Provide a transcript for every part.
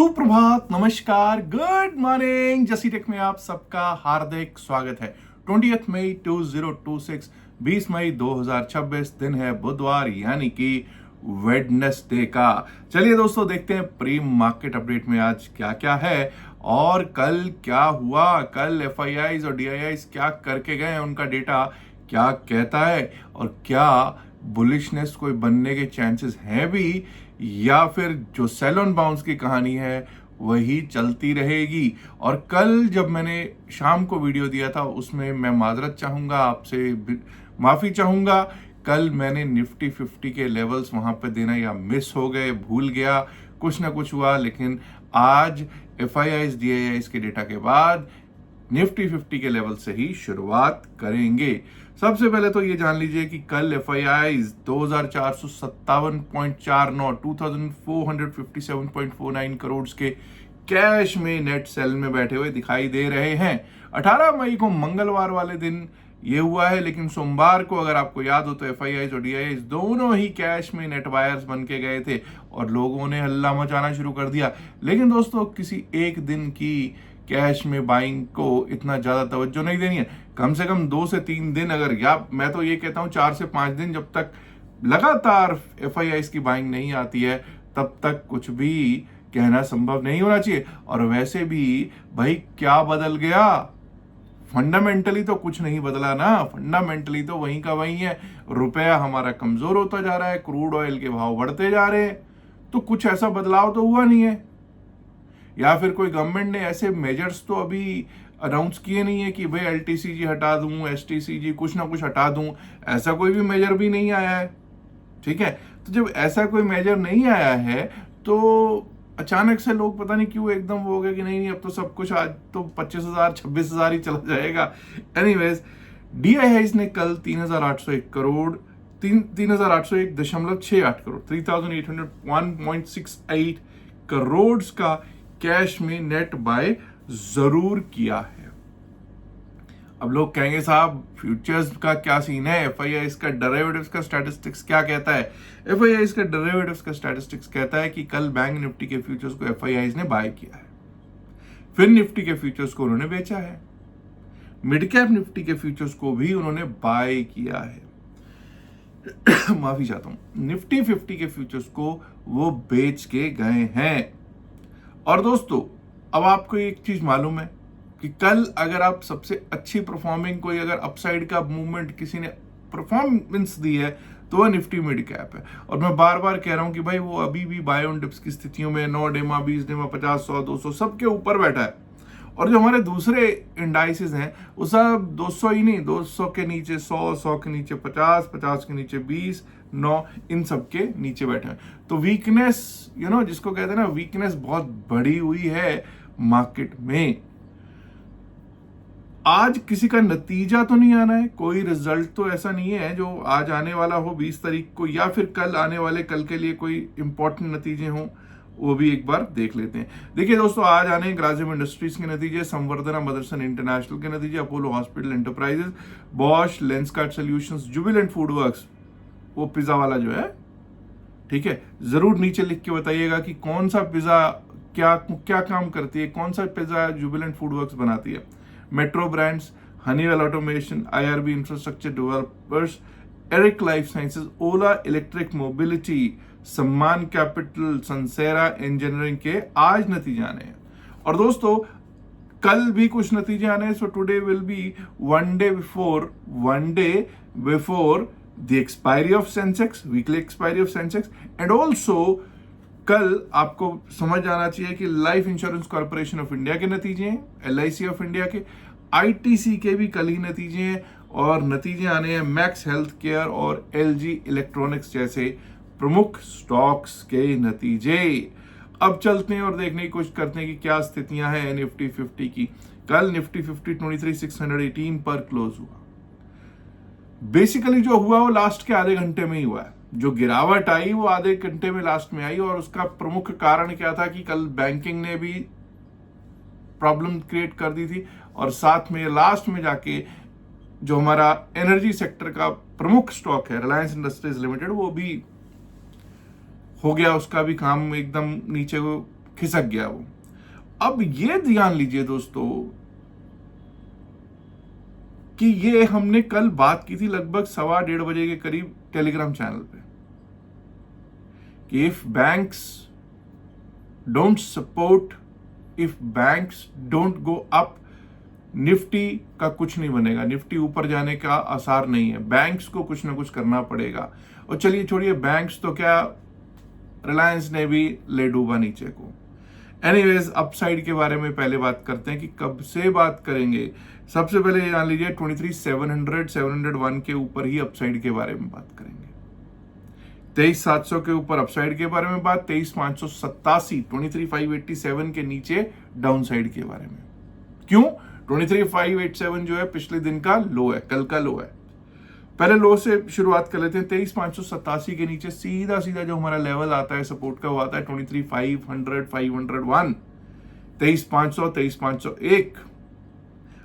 सुप्रभात, नमस्कार, good morning. जसी टेक में आप सबका हार्दिक स्वागत है। 20 मई 2026, 20 मई 2026 दिन है बुधवार यानी कि वेडनेसडे का। चलिए दोस्तों, देखते हैं प्री मार्केट अपडेट में आज क्या क्या है और कल क्या हुआ। कल एफआईआईज और डीआईआईज क्या करके गए, उनका डेटा क्या कहता है और क्या बुलिशनेस कोई बनने के चांसेस हैं भी, या फिर जो सेल ऑन बाउंस की कहानी है वही चलती रहेगी। और कल जब मैंने शाम को वीडियो दिया था उसमें मैं माजरत चाहूंगा, आपसे माफी चाहूंगा। कल मैंने निफ्टी 50 के लेवल्स वहां पे देना या मिस हो गए, भूल गया, कुछ ना कुछ हुआ। लेकिन आज एफआईआईज डीआईआईज के डेटा के बाद निफ्टी 50 के लेवल से ही शुरुआत करेंगे। सबसे पहले तो ये जान लीजिए कि कल एफआईआईज 2457.49 2457.49 करोड़ के कैश में नेट सेल में बैठे हुए दिखाई दे रहे हैं। 18 मई को मंगलवार वाले दिन ये हुआ है, लेकिन सोमवार को अगर आपको याद हो तो एफआईआईज और डीआईआईज दोनों ही कैश में नेट बायर्स बन के गए थे और लोगों ने हल्ला मचाना शुरू कर दिया। लेकिन दोस्तों, किसी एक दिन की कैश में बाइंग को इतना ज्यादा तवज्जो नहीं देनी है। कम से कम 2 से 3 दिन, अगर या मैं तो ये कहता हूं 4 से 5 दिन, जब तक लगातार एफआईआईज की बाइंग नहीं आती है तब तक कुछ भी कहना संभव नहीं होना चाहिए। और वैसे भी भाई क्या बदल गया? फंडामेंटली तो कुछ नहीं बदला ना। फंडामेंटली तो वहीं का वहीं है। रुपया हमारा कमजोर होता जा रहा है, क्रूड ऑयल के भाव बढ़ते जा रहे हैं, तो कुछ ऐसा बदलाव तो हुआ नहीं है। या फिर कोई गवर्नमेंट ने ऐसे मेजर्स तो अभी अनाउंस किए नहीं है कि भाई एलटीसीजी हटा दूं, एसटीसीजी कुछ ना कुछ हटा दूं। ऐसा कोई भी मेजर भी नहीं आया है। ठीक है, तो जब ऐसा कोई मेजर नहीं आया है तो अचानक से लोग पता नहीं क्यों एकदम वो हो गए कि नहीं अब तो सब कुछ, आज तो 25,000 26,000 ही चला जाएगा। एनीवेज, डीआईआईज ने कल 3,801 करोड़ 3,801.68 करोड़ 3,801.68 करोड़ का कैश में नेट बाय जरूर किया है। अब लोग कहेंगे साहब फ्यूचर्स का क्या सीन है, एफआईआईज का डेरिवेटिव्स का स्टैटिस्टिक्स क्या कहता है? एफआईआईज का डेरिवेटिव्स का स्टैटिस्टिक्स कहता है कि कल बैंक निफ्टी के फ्यूचर्स को एफआईआईज ने बाय किया है, फिर निफ्टी के फ्यूचर्स को उन्होंने बेचा है, मिड कैप निफ्टी के फ्यूचर्स को भी उन्होंने बाय किया है। माफी चाहता हूं, निफ्टी 50 के फ्यूचर्स को वो बेच के गए हैं। और दोस्तों, अब आपको एक चीज मालूम है कि कल अगर आप सबसे अच्छी परफॉर्मिंग कोई अगर अपसाइड का मूवमेंट किसी ने परफॉर्मेंस दी है तो वह निफ्टी मिड कैप है। और मैं बार बार कह रहा हूं कि भाई वो अभी भी बाय ऑन डिप्स की स्थितियों में 9 डेमा 20 डेमा 50 100 200 सबके ऊपर बैठा है। और जो हमारे दूसरे इंडाइसेस हैं वो सब 200 ही नहीं, 200 के नीचे 100, 100 के नीचे 50, 50 के नीचे 20, 9 इन सब के नीचे बैठे हैं। तो वीकनेस जिसको कहते हैं ना, वीकनेस बहुत बढ़ी हुई है मार्केट में। आज किसी का नतीजा तो नहीं आना है, कोई रिजल्ट तो ऐसा नहीं है जो आज आने वाला हो 20 तारीख को, या फिर कल आने वाले कल के लिए कोई इंपॉर्टेंट नतीजे हों, वो भी एक बार देख लेते हैं। देखिए दोस्तों, आज आने हैं ग्रासिम इंडस्ट्रीज के नतीजे, संवर्धना मदरसन इंटरनेशनल के नतीजे, Apollo hospital enterprises, Bosch, Lenskart solutions, Jubilant food works, वो पिज्जा वाला जो है, ठीक है, जरूर नीचे लिख के बताइएगा कि कौन सा पिज्जा क्या क्या काम करती है, कौन सा पिज्जा जुबिलेंट फूड वर्क्स बनाती है। Metro Brands, Honeywell Automation, IRB Infrastructure Developers, Eris life sciences, Ola electric mobility, Sammaan capital, Sansera engineering के आज नतीजे आने हैं। और दोस्तों, कल भी कुछ नतीजे आने हैं। So today will be one day before the expiry of Sensex, weekly expiry of Sensex. And also कल आपको समझ आना चाहिए कि life insurance corporation of India के नतीजे हैं, एलआईसी ऑफ इंडिया के, आईटीसी के भी कल ही नतीजे हैं। और नतीजे आने हैं मैक्स हेल्थ केयर और एलजी इलेक्ट्रॉनिक्स जैसे प्रमुख स्टॉक्स के नतीजे। अब चलते हैं और देखने की कोशिश करते हैं कि क्या स्थितियां हैं निफ्टी 50 की। कल निफ्टी 50 23,618 पर क्लोज हुआ। बेसिकली जो हुआ वो लास्ट के आधे घंटे में ही हुआ है। जो गिरावट आई वो आधे घंटे में लास्ट में आई, और उसका प्रमुख कारण क्या था कि कल बैंकिंग ने भी प्रॉब्लम क्रिएट कर दी थी, और साथ में लास्ट में जाके जो हमारा एनर्जी सेक्टर का प्रमुख स्टॉक है रिलायंस इंडस्ट्रीज लिमिटेड, वो भी हो गया, उसका भी काम एकदम नीचे को खिसक गया वो। अब ये ध्यान लीजिए दोस्तों कि ये हमने कल बात की थी लगभग 1:15 बजे के करीब टेलीग्राम चैनल पे कि if banks don't support, if banks don't go up, Nifty का कुछ नहीं बनेगा, निफ्टी ऊपर जाने का आसार नहीं है, बैंक्स को कुछ ना कुछ करना पड़ेगा। और चलिए छोड़िए बैंक्स, तो क्या रिलायंस ने भी ले डूबा नीचे को। एनीवेज अपसाइड के बारे में पहले बात करते हैं कि कब से बात करेंगे। सबसे पहले जान लीजिए 23,700 701 के ऊपर ही अपसाइड के बारे में बात करेंगे। 23,700 के ऊपर अपसाइड के बारे में बात, 23,587 23,587 के नीचे डाउनसाइड के बारे में। क्यों? 23,587 जो है पिछले दिन का लो है, कल का लो है। पहले लो से शुरुआत कर लेते हैं। 23,587 के नीचे सीधा सीधा जो हमारा लेवल आता है सपोर्ट का, वो आता है 23,500 501, 23,500 23,501।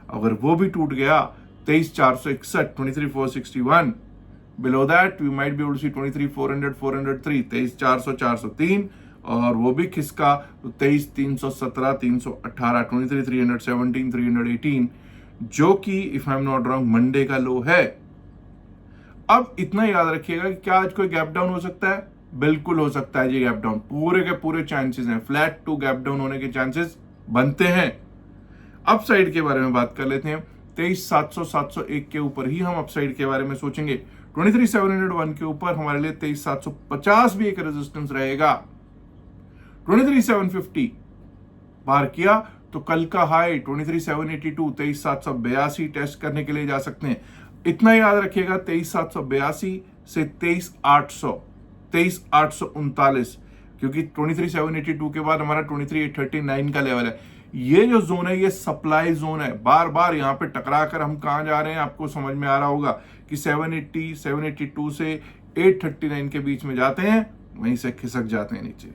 अगर वो भी टूट गया 23,461 23,461, below that we might be able to see 23,400 403, 23,400 403, और वो भी खिसका तो 23,317 318, 23,317 318, जो कि if I am not wrong Monday का लो है। अब इतना याद रखिएगा कि क्या आज कोई गैप डाउन हो सकता है? बिल्कुल हो सकता है जी गैप डाउन, पूरे के पूरे चांसेस हैं, फ्लैट टू गैप डाउन होने के चांसेस बनते हैं। अपसाइड के बारे में बात कर लेते हैं। 23,700 701 के ऊपर ही हम अपसाइड के बारे में सोचेंगे। 23,701 के ऊपर हमारे लिए 23,750 भी एक रेजिस्टेंस रहेगा। 23,750 पार किया तो कल का हाई 23,782 23,782 टेस्ट करने के लिए जा सकते हैं। इतना याद रखिएगा 23,782 से 23,800 23,839, क्योंकि 23,782 के बाद हमारा 23,839 का लेवल है। ये जो जोन है ये सप्लाई जोन है। बार बार यहाँ पे टकरा कर हम कहाँ जा रहे हैं आपको समझ में आ रहा होगा कि 780 782 से 839 के बीच में जाते हैं, वहीं से खिसक जाते हैं नीचे।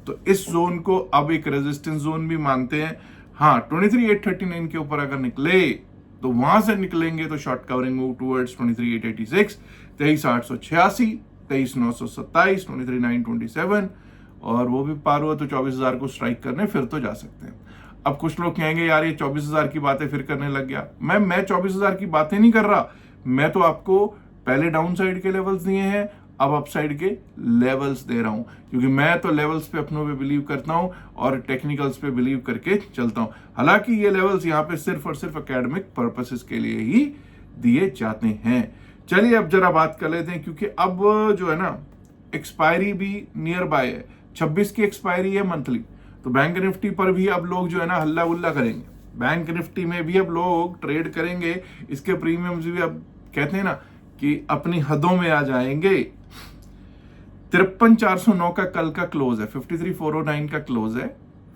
तो इस जोन को अब एक रेजिस्टेंस जोन भी मानते हैं। हाँ, 23,839 के ऊपर अगर निकले तो वहां से निकलेंगे तो शॉर्ट कवरिंग मूव टुवर्ड्स 23,886, 23,886, 23,927, 23,927, और वो भी पार हुआ तो 24,000 को स्ट्राइक करने फिर तो जा सकते हैं। अब कुछ लोग कहेंगे यार ये 24,000 की बातें फिर करने लग गया। मैं 24,000 की बातें नहीं कर रहा, मैं तो आपको पहले डाउन साइड के लेवल्स दिए हैं, अब अपसाइड के लेवल्स दे रहा हूं, क्योंकि मैं तो लेवल्स पे अपनों पे बिलीव करता हूं और टेक्निकल्स पे बिलीव करके चलता हूं। हालांकि ये लेवल्स यहाँ पे सिर्फ और सिर्फ एकेडमिक पर्पसेस के लिए ही दिए जाते हैं। चलिए अब जरा बात कर लेते हैं, क्योंकि अब जो है ना एक्सपायरी भी नियर बाय है, 26 की एक्सपायरी है मंथली, तो बैंक निफ्टी पर भी अब लोग जो है ना हल्ला गुल्ला करेंगे, बैंक निफ्टी में भी अब लोग ट्रेड करेंगे, इसके प्रीमियम्स भी अब कहते हैं ना कि अपनी हदों में आ जाएंगे। 53,409 का कल का क्लोज है, 53,409 का क्लोज है,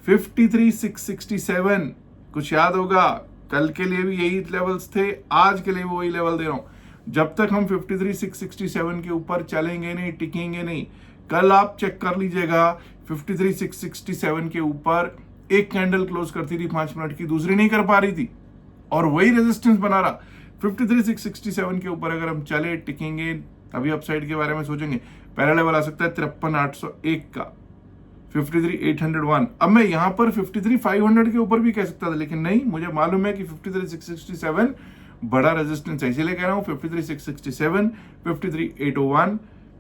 53,667 कुछ याद होगा, कल के लिए भी यही लेवल्स थे, आज के लिए भी वही लेवल दे रहा हूं। जब तक हम 53,667 के ऊपर चलेंगे नहीं, टिकेंगे नहीं। कल आप चेक कर लीजिएगा 53,667 के ऊपर एक कैंडल क्लोज करती थी 5 मिनट की, दूसरी नहीं कर पा रही थी, और वही रेजिस्टेंस बना रहा। 53,667 के ऊपर अगर हम चले टिकेंगे तभी अपसाइड के बारे में सोचेंगे। पहला लेवल आ सकता है 53,801 का, 53,801। अब मैं यहां पर 53,500 के ऊपर भी कह सकता था, लेकिन नहीं, मुझे मालूम है कि 53,667 बड़ा रेजिस्टेंस है, इसीलिए कह रहा हूं 53,667, 53,801,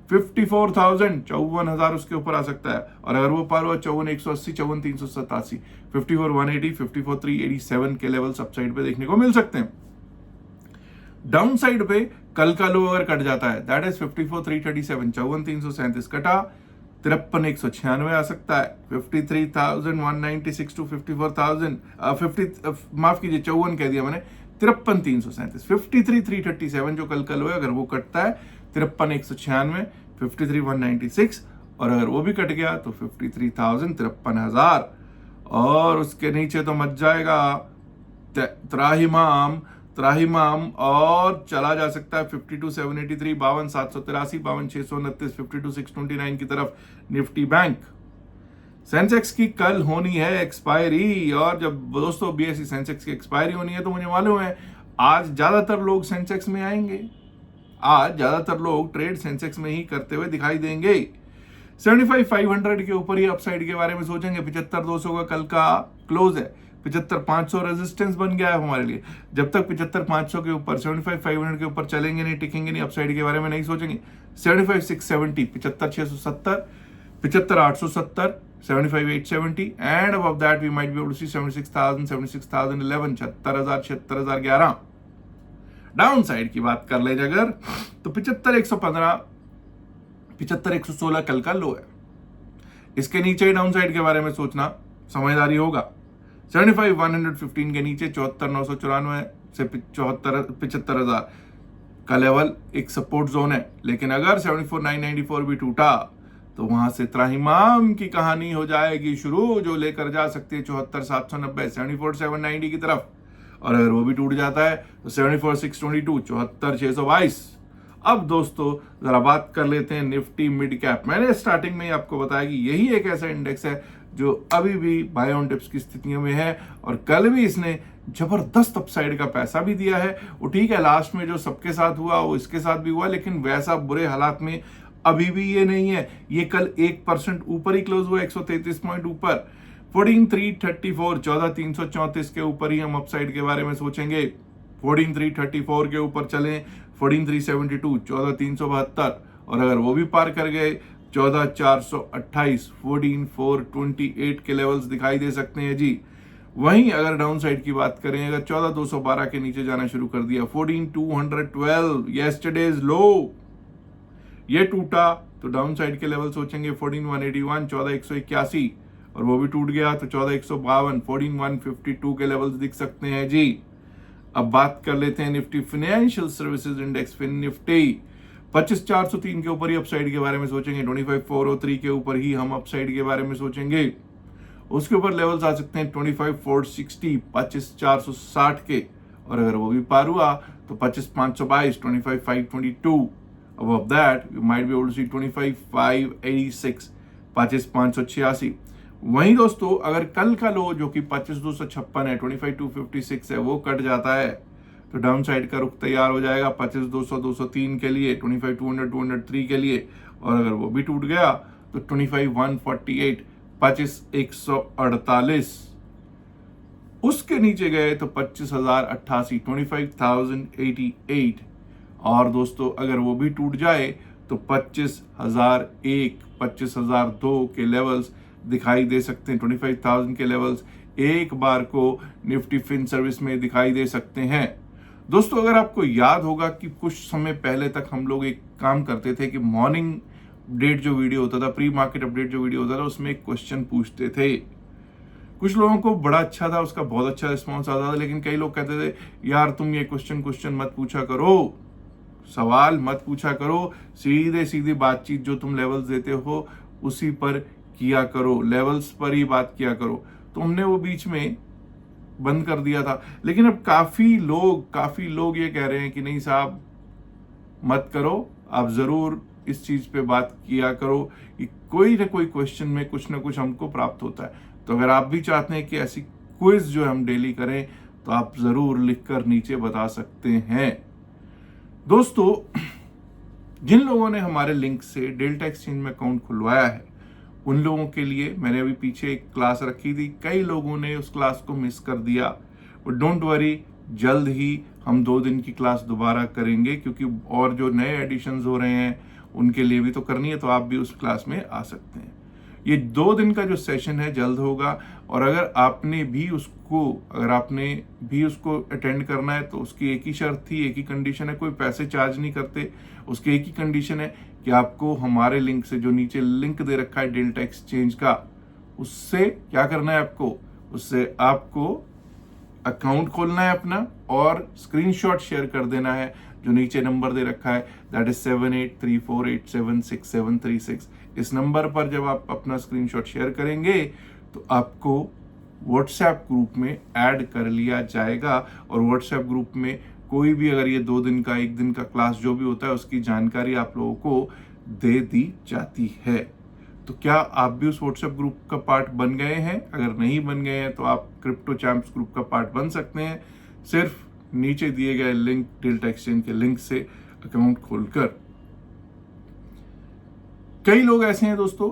54,000 54,000 उसके ऊपर आ सकता है, और अगर वो पार हुआ 54,180 54,387, 54,180 54,387 के लेवल अपसाइड पे देखने को मिल सकते हैं। डाउन साइड पे कल का लो अगर कट जाता है, दैट इज 54,337 54,337 कटा, 53,196 आ सकता है, 53,196 टू 54,000 माफ कीजिए 54 कह दिया मैंने, 53,337 53,337 जो कल का लो है, अगर वो कटता है 53,196 53,196, और अगर वो भी कट गया तो 53,000 53,000, और उसके नीचे तो मच जाएगा त्राहिमाम और चला जा सकता है 52,783 52,783 52,629 52,629 की तरफ निफ्टी बैंक। सेंसेक्स की कल होनी है एक्सपायरी, और जब दोस्तों बीएसई सेंसेक्स की एक्सपायरी होनी है तो मुझे मालूम है आज ज्यादातर लोग सेंसेक्स में आएंगे, आज ज्यादातर लोग ट्रेड सेंसेक्स में ही करते हुए दिखाई देंगे। 75,500 के ऊपर ही अपसाइड के बारे में सोचेंगे। 75,200 का कल का क्लोज है, 75,500 रेजिस्टेंस बन गया है हमारे लिए। जब तक 75,500 के ऊपर 75,500 के ऊपर चलेंगे नहीं, टिकेंगे नहीं, अपसाइड के बारे में नहीं सोचेंगे। 75,670, 75,670, 75,870, 75,870 and above that we might be able to see 76,000, 76,011, 76,000, 76,011। Downside की बात कर ले अगर तो 75,115, 75,116 कल का लो है। इसके नीचे ही डाउन साइड के बारे में सोचना समझदारी होगा। 75,115 के नीचे 74,994 से 75,000 का लेवल एक सपोर्ट जोन है। लेकिन अगर 74,994 भी टूटा तो वहां से त्राहिमाम की कहानी हो जाएगी शुरू, जो लेकर जा सकती है 74,790, 74,790 की तरफ। और अगर वो भी टूट जाता है तो 74,622, 74,622। अब दोस्तों जरा बात कर लेते हैं निफ्टी मिड कैप। मैंने स्टार्टिंग में ही आपको बताया कि यही एक ऐसा इंडेक्स है जो अभी भी बाय ऑन डिप्स की स्थितियों में है, और कल भी इसने जबरदस्त अपसाइड का पैसा भी दिया है। वो ठीक है, लास्ट में जो सबके साथ हुआ वो इसके साथ भी हुआ, लेकिन वैसा बुरे हालात में अभी भी ये नहीं है। ये कल 1% ऊपर ही क्लोज हुआ, 133 पॉइंट ऊपर, 14,334, 14,334 के ऊपर ही हम अपसाइड के बारे में सोचेंगे। 14,334 के ऊपर चलें, 14,372, 14,372, और अगर वो भी पार कर गए 14,428, 14,428 के लेवल्स दिखाई दे सकते हैं जी। वहीं अगर डाउन साइड की बात करें, अगर 14,212 के नीचे जाना शुरू कर दिया, 14,212 यस्टरडेज लो, ये टूटा तो डाउन साइड के लेवल सोचेंगे 14,181, 14,181, और वो भी टूट गया तो 14,152, 14,152 के लेवल्स दिख सकते हैं जी। अब बात कर लेते हैं Nifty financial services index, Fin Nifty 25,403 के ऊपर ही अपसाइड के बारे में सोचेंगे। 25,403 के ऊपर ही हम अपसाइड के बारे में सोचेंगे। उसके ऊपर लेवल्स आ सकते हैं 25,460, 25,460 के, और अगर वो भी पार हुआ तो 25,522, 25,522। Above that, you might be able to see 25,586, 25,586। वहीं दोस्तों अगर कल का लो जो कि 25,256 है, 25,256 है, वो कट जाता है तो डाउन साइड का रुख तैयार हो जाएगा 25,200, 203 के लिए, 25,200, 203 के लिए, और अगर वो भी टूट गया तो 25,148, 25,148। उसके नीचे गए तो 25,088, 25,088, और दोस्तों अगर वो भी टूट जाए तो 25,001, 25,002 के लेवल्स दिखाई दे सकते हैं। 25,000 के लेवल्स एक बार को निफ्टी फिन सर्विस में दिखाई दे सकते हैं। दोस्तों अगर आपको याद होगा कि कुछ समय पहले तक हम लोग एक काम करते थे कि मॉर्निंग अपडेट जो वीडियो होता था, प्री मार्केट अपडेट जो वीडियो होता था, उसमें एक क्वेश्चन पूछते थे। कुछ लोगों को बड़ा अच्छा था, उसका बहुत अच्छा रिस्पॉन्स आता था, लेकिन कई लोग कहते थे यार तुम ये क्वेश्चन मत पूछा करो, सवाल मत पूछा करो, सीधे सीधी बातचीत जो तुम लेवल्स देते हो उसी पर किया करो, लेवल्स पर ही बात किया करो। तो हमने वो बीच में बंद कर दिया था, लेकिन अब काफी लोग ये कह रहे हैं कि नहीं साहब मत करो, आप जरूर इस चीज पे बात किया करो कि कोई ना कोई क्वेश्चन में कुछ ना कुछ हमको प्राप्त होता है। तो अगर आप भी चाहते हैं कि ऐसी क्विज जो हम डेली करें तो आप जरूर लिखकर नीचे बता सकते हैं। दोस्तों जिन लोगों ने हमारे लिंक से डेल्टा एक्सचेंज में अकाउंट खुलवाया है उन लोगों के लिए मैंने अभी पीछे एक क्लास रखी थी, कई लोगों ने उस क्लास को मिस कर दिया, बट डोंट वरी, जल्द ही हम 2 दिन की क्लास दोबारा करेंगे, क्योंकि और जो नए एडिशंस हो रहे हैं उनके लिए भी तो करनी है, तो आप भी उस क्लास में आ सकते हैं। ये 2 दिन का जो सेशन है जल्द होगा, और अगर आपने भी उसको अटेंड करना है तो उसकी एक ही शर्त थी, एक ही कंडीशन है, कोई पैसे चार्ज नहीं करते। उसकी एक ही कंडीशन है कि आपको हमारे लिंक से, जो नीचे लिंक दे रखा है डेल्टा एक्सचेंज का, उससे क्या करना है उससे आपको अकाउंट खोलना है अपना और स्क्रीनशॉट शेयर कर देना है, जो नीचे नंबर दे रखा है, दैट इज 7834876736। इस नंबर पर जब आप अपना स्क्रीनशॉट शेयर करेंगे तो आपको व्हाट्सएप ग्रुप में ऐड कर लिया जाएगा, और व्हाट्सएप ग्रुप में कोई भी अगर ये 2 दिन का 1 दिन का क्लास जो भी होता है उसकी जानकारी आप लोगों को दे दी जाती है। तो क्या आप भी उस व्हाट्सएप ग्रुप का पार्ट बन गए हैं? अगर नहीं बन गए हैं तो आप क्रिप्टो चैंप्स ग्रुप का पार्ट बन सकते हैं, सिर्फ नीचे दिए गए लिंक, डेल्टा एक्सचेंज के लिंक से अकाउंट खोलकर। कई लोग ऐसे हैं दोस्तों